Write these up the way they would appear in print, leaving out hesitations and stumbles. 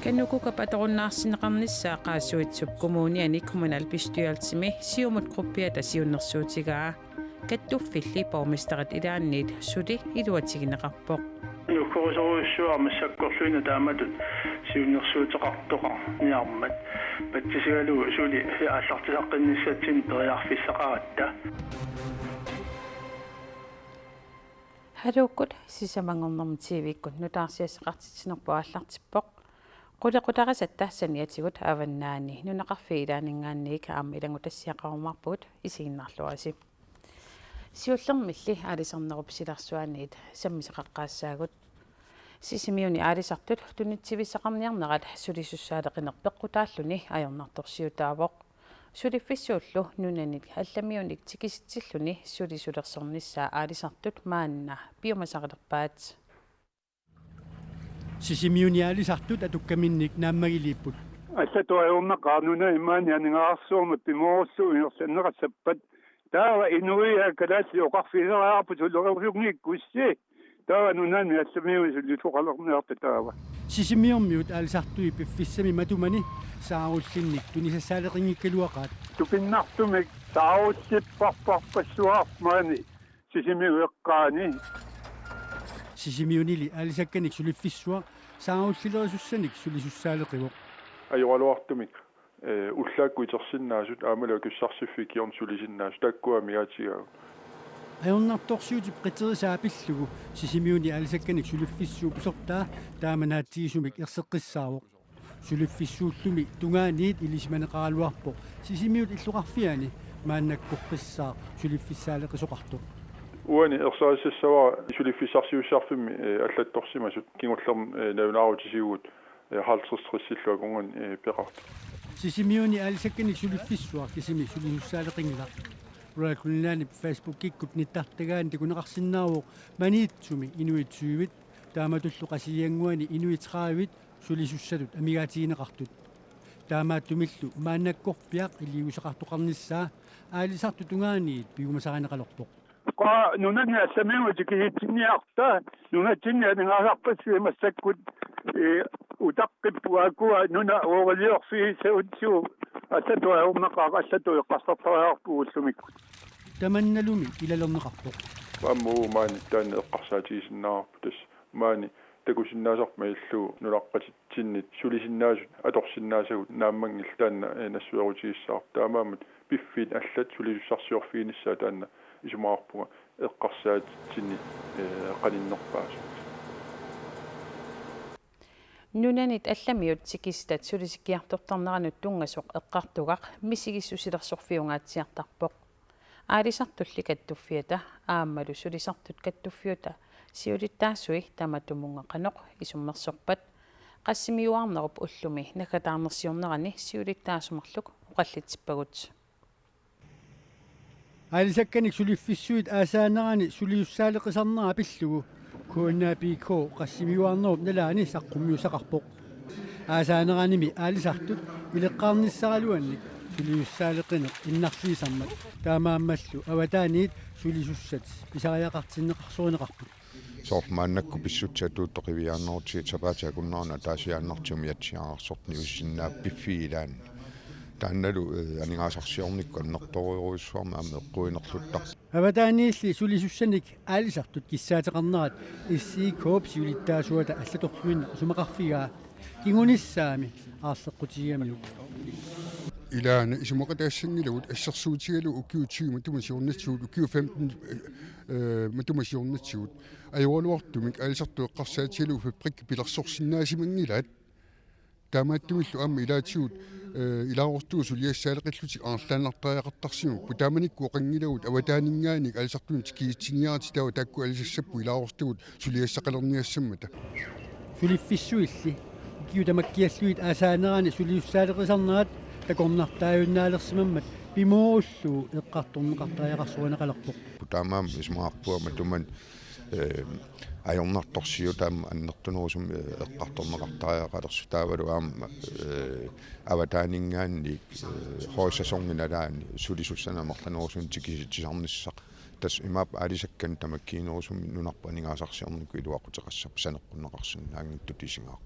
Kannukuka patorunnaarsineqarnissaa qaassuitsuk kommuniani kommunal bestyrelsimi siumut gruppiata siunnersuutigaa kattuffilli pormestarat ilaanniit suli iluatigineqarpoq нуккорисоруйссуар массаккорлуина тааматут сиуннерсуутеқартоқа ниармат патсисигалу сули ааллартисаққинниссатсин периарфиссақаратта халууккут сисамангорнэрми тивиккут нутаарсиассеқартитсинерпу ааллартиппоқ qulaqutaqasat tassaniatиgut avannaani nunaqarfiilaaningaanniik aamma ilangu tassiaqarumarpugut isiginnarluasi siullermilli aalisarnerup silarsuaaniit sammiseqaqqaassaagut sisimiuni aalisartut tunitsivissaqarniarnerat sulisussaaleqinerpeqqutaalluni ajornartorsiutaavoq suliffissuullu nunanit allamiunik tikisitsilluni sulisulersornissaa aalisartut maanna piumasaqalerpaat sisimiunialisartut atukkaminnik naammagiliipput assatuajorna qaanuna imaani aningaarsuumut pimoorsuunersanneqassappat taava inuia kalaasi oqarfiiseraarput ullerusugniikkussi taava nunani assamiusullutuqalernerta taava sisimiormiut aalisartui piffissami matumani saarullinnik tunisassaaleqingikkaluaqaat tupinnartumik saarussipparparpassuaarmaani sisimiueqqaani sisimiunili aalisakkanik suliffissua saarullilerisussaanik sulisussaaleqivoq ajorluartumik ullaakku itersinnaasut aamala kussarsifikiorn sulisinnaas takkuamigaatigaa ajornartorsiutip qitterisaapillugu sisimiuni aalisakkanik suliffissuu pusertaa taamanaatigisumik erseqqissaavoq suliffissuullumi tungaaniit ilismaneqaaluarpo sisimiut illuqarfiani maannakkorqissaa suliffissaaleqisoqartoq uani ersaassassava suliffissarsiussarfimmi аллатторсимасут кигуллерм навинаарутисигуут хаалтэрстрисsilluakungan peqart sisimiuni aalisakkanik suliffissua kisimi sulisussaaleqingila raakulinaani Facebook-ikkut nittartagaani tikuneqarsinnaaruq maniitsumi inuitsuivit taamatullu qasiyanguani inuitraavit sulisussalut amigaatigineqartut taamaattumillu maannakkorpiaq iliusaqartoqarnissaa aalisartu tungaaniit piumasaqaneqalorpoq qa nunani assamiutikihitsinniarta nunatsinni aningaasarpassi massakkut utaqqippuakua nuna uoriliorfiisautsiu assatuajornaqaaq assatueqqartartariarpuullumikkut tamannalumi ilalerneqarpoq paammu maani taanne eqqarsaatigisinnaarpu tas maani takusinnaasarma illu nulaqqatitsinnit sulisinnaasut atorsinnaasagut naammangil taanna nassuerutigissaar taamaamut piffiit allat sulisussarsiorfiinissaa taanna isumaarpunga eqqarsaatitsinni qalinnerpaas nunanit allamiut tikistat sulisikkiartortarneranut tungasoq eqqartugaq misigissusilersorfiungaatsiartarpoq aalisartulli kattuffiata aammalu sulisartut kattuffiuta siulittaassui tamatumungeqanoq isummersorpat qassimiuarnerup ullumi nakataarnersiornerani siulittaasumerluk uqallitippagut aalisakkanik suliffissuit aasaanerani suliussaaleqisarnera pillugu kuunnaapikko qassimiuarnerup nalaani saqqummiusaqarpoq aasaaneranimi aalisartut ileqqaarnissaraluannik suliussaaleqineq innarsiisammat taamaammallu avataaniit sulisussat pisariaqartinneqarsuuneqarput soormaannakku pissutsaatuuttoqiviaarnerutiit sapaatiakunnerna taasiaannartiumi atsiaarsortni ussinnaap piffiilaanni taannalu aningaasarsiornikku annertoriuruissuarma amme eqquinerluttar avataaniilli sulisussanik aalisartut kissaateqarnerat issiikoop siulittaasuata allatorluinne sumaqarfigaa kingunissaami aarleqqutigiamiluk ilaana isumaqataassanngilagut assersuutigalu ukiutigu matumasiornatsuut ukiu 15 matumasiornatsuut ajorluartumik aalisartu eqqarsaatigalu fabrik pilersorsinnaasimangilaat taamaattumillu aamma ilaatigut ilaarortugu suliassaaleqillutik aarlaanartariaqartarsimuk putamanikku oqangilagut avataaninngaanik aalisartuun tikiitsiniaarti tawa taakku alisassappu ilaarortugut suliassaqalerniassammata suliffissuilli kiutamakkialluit aasaanerani suliussaaleqisarnerat takornartaajunnaalersимаммат пимоуллу эққарторнеқартариақарсуанеқалерпоқ putaamaam ismaarpua matuman ajornartorsiutaam annertunerusum eqqartorneqartariaqalersu taavalu aamma avataaningaannik hoissassornginalaani sulisussanermerlanerusun tikisitsisarnissaq tas imaap aalisakkan tamakkiinerusum nunarpa aningaasarsiorniku iluaqutеқассап санеққуннеқарсиннаангиттут исингаа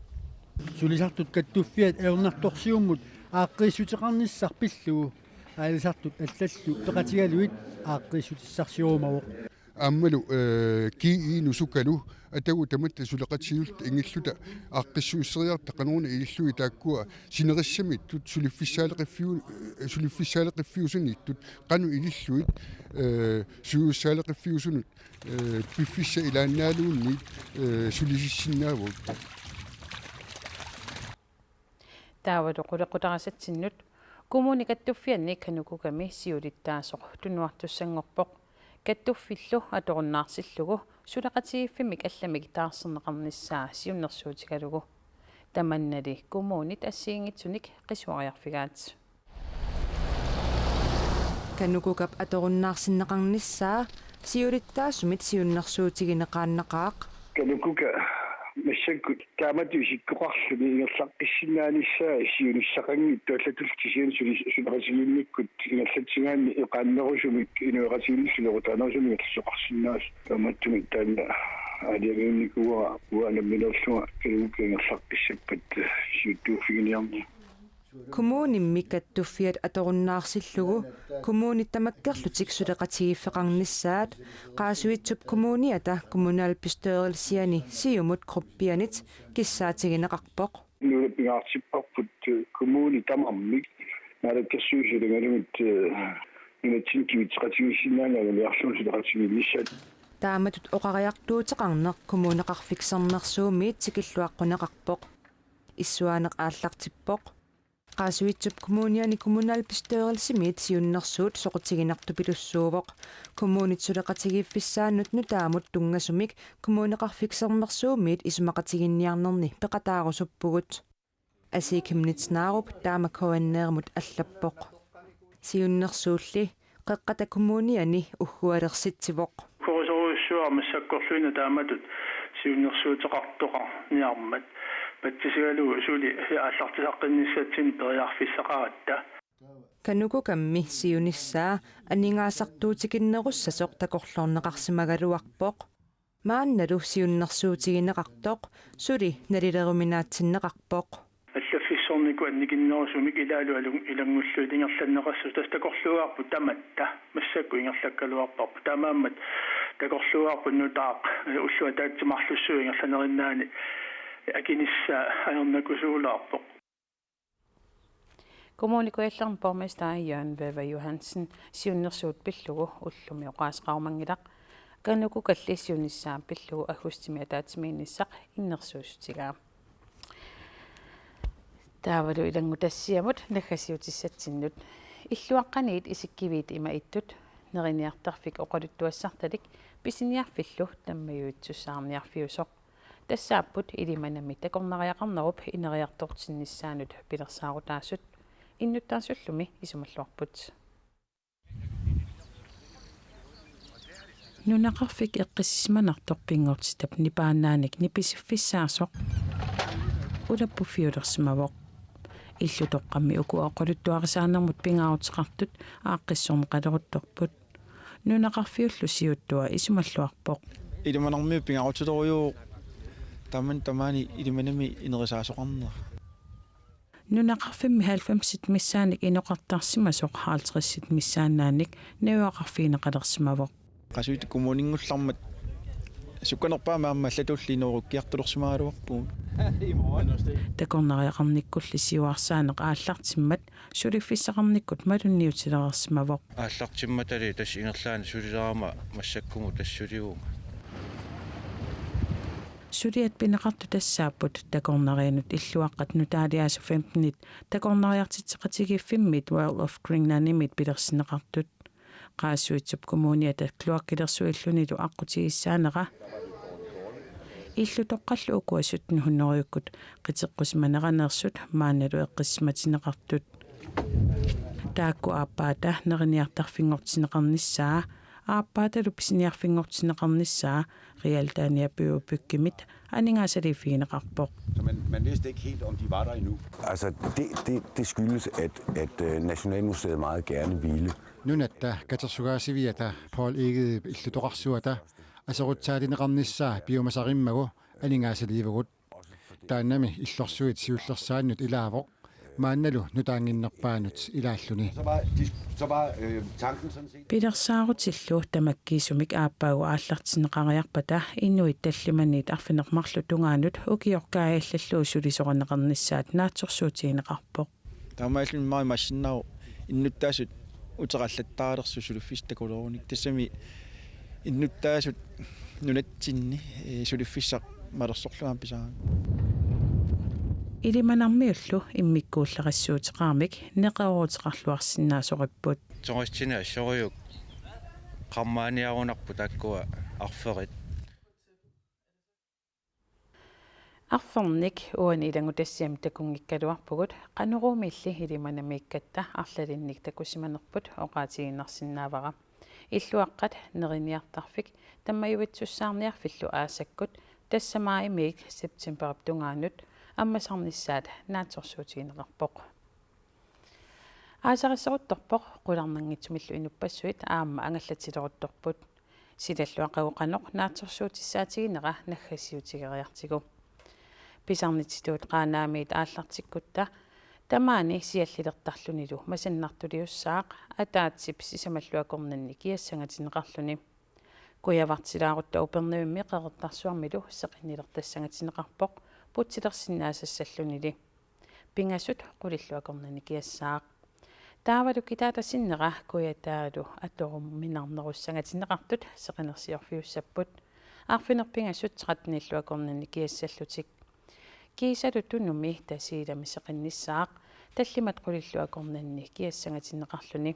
Sulisartut kattuffiat eornartorsiummut aaqqissuteqarnissar pillugu аалисартут аллаллу пеқатигалуит ааққиссутиссарсиумавоқ аммалу кии нусукалу атагу таматта сулеқатсиулт ингиллута ааққиссуиссериарта қануна илиллуи тааккуа синериссамит тут сулиффиссаалеқиффиусуниттут қану илиллуит суюссаалеқиффиусунут пиффисса илааннаалуунни сулисиссиннаавут таавалу қулеқутарасатсиннут коммуникаттуффианни канукуками сиулиттаасоқ тунуартуссангорпоқ каттуффиллу аторуннаарсиллугу сулеқатигиффимик алламик таарсернеқарниссаа сиуннерсуутигалугу таманнали коммунит ассиингитсуник қисуариарфигаат канукукап аторуннаарсиннеқарниссаа сиулиттаасумит сиуннерсуутигинеқааннақаақ канукука массакку тааматусиккоқарлуни ингерлаққиссинааниссаа сиунissaqangi туаллатултисиан сулеқатигинниккут ингерлатсигаанни иқааннерусумик инуэқатигиллулеру таанерусумик соқарсинаас тааматтумик таанна аадиагинникуа уанамминерлуга канукука ингерлаққиссаппат сиуттууффигиниарни коммунимми каттуффиат аторуннаарсиллугу коммунит тамаккерлутик сулеқатигиффеқарниссаат qaasuitsup коммуниата коммунаал пистеерилсиани сиумут группианит киссаатигинеқарпоқ нуупингаартиппарпут коммуни тамармик налаккассуусулингалумит инатсинкивитсеқатигиссинаанагалиарлун сулеқатигиллиссат тааматут оқариартуутеқарнеқ коммунеқарфиксарнерсуумиит сикиллуаққунеқарпоқ иссуаанеқ ааллартиппоқ qaasuitsup коммуниани коммунаал пистеерилсимиит сиуннерсуут соқутигинарту пилуссуувоқ коммунит сулеқатигиффиссааннут нутаамут тунгасумик коммунеқарфиксернерсуумиит исумақатигинниарнерни пеқатаарусуппугут асикимнитснааруп таамакоаннеермут аллаппоқ сиуннерсуулли қеққата коммуниани уггуалерситсивоқ корусоруссуа массаккорлуина тааматут сиуннерсуутеқартоқа ниармат паттисигалу сули ааллартисаққинниссатсин периарфиссақаратта канукукамми сиуниссаа анингаасартуутикиннеруссасоқ такорлорнеқарсимагалуарпоқ маанналу сиуннерсуутигинеқартоқ сули налилеруминаатсиннеқарпоқ аллаффиссорнику анникиннерусумик илаалу алун илангуллуит ингерланнеқассу тастакорлуарпу таматта массакку ингерлаккалуарпарпу таамааммат такорлуарпу нутаақ уллуа таатсимарлуссуу ингерланериннаани акинисса аернакусуулаарпоқ коммуникуаллерн борместар Jørgen Væver Johansen сиуннерсуут пиллугу уллуми оқаасеқармангилақ кануку каллиссуунissaа пиллугу агустими таатсимииннссақ иннерсуусутигаа таавалу илангу тассиамут наггасиутиссатсиннут иллуаққаниит исиккивиит има иттут нериниартарфик оқалуттуассарталик писиниарфиллу таммаюитсуссаарниарфиусоқ тассааппут илиманами такорнариақарнеруп инериартортиннissaанут пилерсаарутаассут иннуттаарсуллуми исумаллуарпут нунақарфик эққиссиманарторпингортитап нипаанааник ниписиффиссаасоқ улаппуффиулерсимавоқ иллутоққамми укуаққалуттуарисаанермут пингаарутеқартут ааққиссорм қалерутторпут нунақарфиуллу сиуттуа исумаллуарпоқ илиманарми пингаарутилеруйуу тамани илиманами инерисаасоқарнера нунақарфимми 90 миссааник инеқартарсимасоқ 50 миссаанааник науақарфиинеқалерсимавоқ qasuit kommuninngullarmat сукканерпаама аама аллатуллинеруккиартулерсимагалуарпугут такорнариақарниккулли сиуарсаанеқ ааллартиммат сулиффиссақарниккут малунниутилерерсимавоқ ааллартимматали тас ингерлаани сулилерама массаккуму тассулигуунга сулиат пинеқарту тассааппут такорнарианут иллуаққат нутаалиасу 15-нит такорнариартитсеқатигиффиммит World of Greenlandimit пилерсинеқартут qaasuitsup коммуниата клуаккилерсуиллунилу аққутигиссаанера иллутоққаллу укуасут нухуннериуккут қитеққусманеранерсут маанналу эққиссиматинеқартут таакку ааппаата нерниартарфингортинеқарниссаа ааппааталу писиниарфингортинеқарниссаа реалтааниапиуппиккимит анингаасалиффигинеқарпоқ. Så man vidste ikke helt, om de var der endnu. Altså, det skyldes, at Nationalmuseet meget gerne ville. Nunatta katersugaasiviata Paul Egede illutoqarsuata asarutsaalineqarnissaa biomasarimmagu aningaasaliivagut таанами иллорсуит сиуллерсааннут илаавоq маанналу нутаангиннерпаанут илааллуни пилерсаарутиллу тамаккиисумик ааппаагу ааллартинеқариарпата иннуит таллиманит арфинермарлу тунгаанут укиоркааяллаллуу сулисоранеқарниссаат наатсорсуутигинеқарпоq таамааллун маи массиннау иннуттаасут утераллаттаалерсу сулуффис такулоруник тассами иннуттаасут нунатсинни сулуффиссақ малерсорлугаан писаа илиманармиуллу иммиккууллерассуутеқармик неқаруутеқарлуарсинаасориппут сонгоссина ассориук qammaaniarunarpu takkua arferit арферник уани илангутассиам такунгиккалуарпугут qanurumilli илиманамииккатта арлалинник такусиманерпут оqaатигиннарсинаавара иллуаққат нерiniartarfik таммаювитсуссаарниарфиллу аасаккут тассамаимик септемберап тунгаанут аммасарнissaат наатсорсуутигинеқарпоқ аасариссерутторпоқ қуларнангитсумиллу инуппассуит аама ангаллатилерутторпут силаллуақагоқаноқ наатсорсуутиссаатигинера наггасиутигериартигу писарнититуут қаанаамиит ааллартиккутта тамаани сиаллилертарлунилу масаннартулиуссаақ атаатсип сисамаллуакорнанни киассангатинеқарлуни куявартилаарутта упернавимми қеқертарсуармилу сеқиннилертассангатинеқарпоқ путсилерсиннаасассаллунили пингасут қулиллуакорнанни киассаақ таавалу китаатасиннера куятаалу аторумминарнеруссангатинеқартут сеқинерсиорфиуссаппут арфинерпингасут 13 киассаллутик кисалу тунуми тасиилами сеқинниссаақ таллимат қулиллуакорнанни киассангатинеқарлуни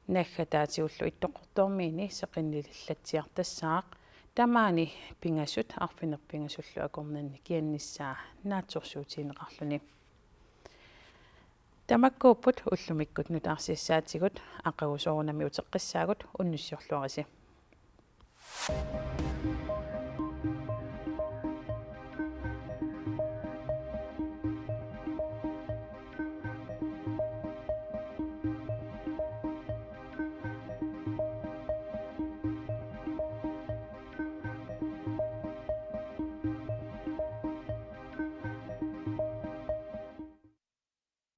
наггатаатигуллу иттоқортуармиини сеқиннилиллатсиартассаақ тамаани пингасут арфинерпингасуллуакорнанни кианниссаа наатсорсуутигинеқарлуни тамаккууппут уллумиккут нутаарсиассаатигут ақагусоорунами утеққиссаагут уннуссиорлуариси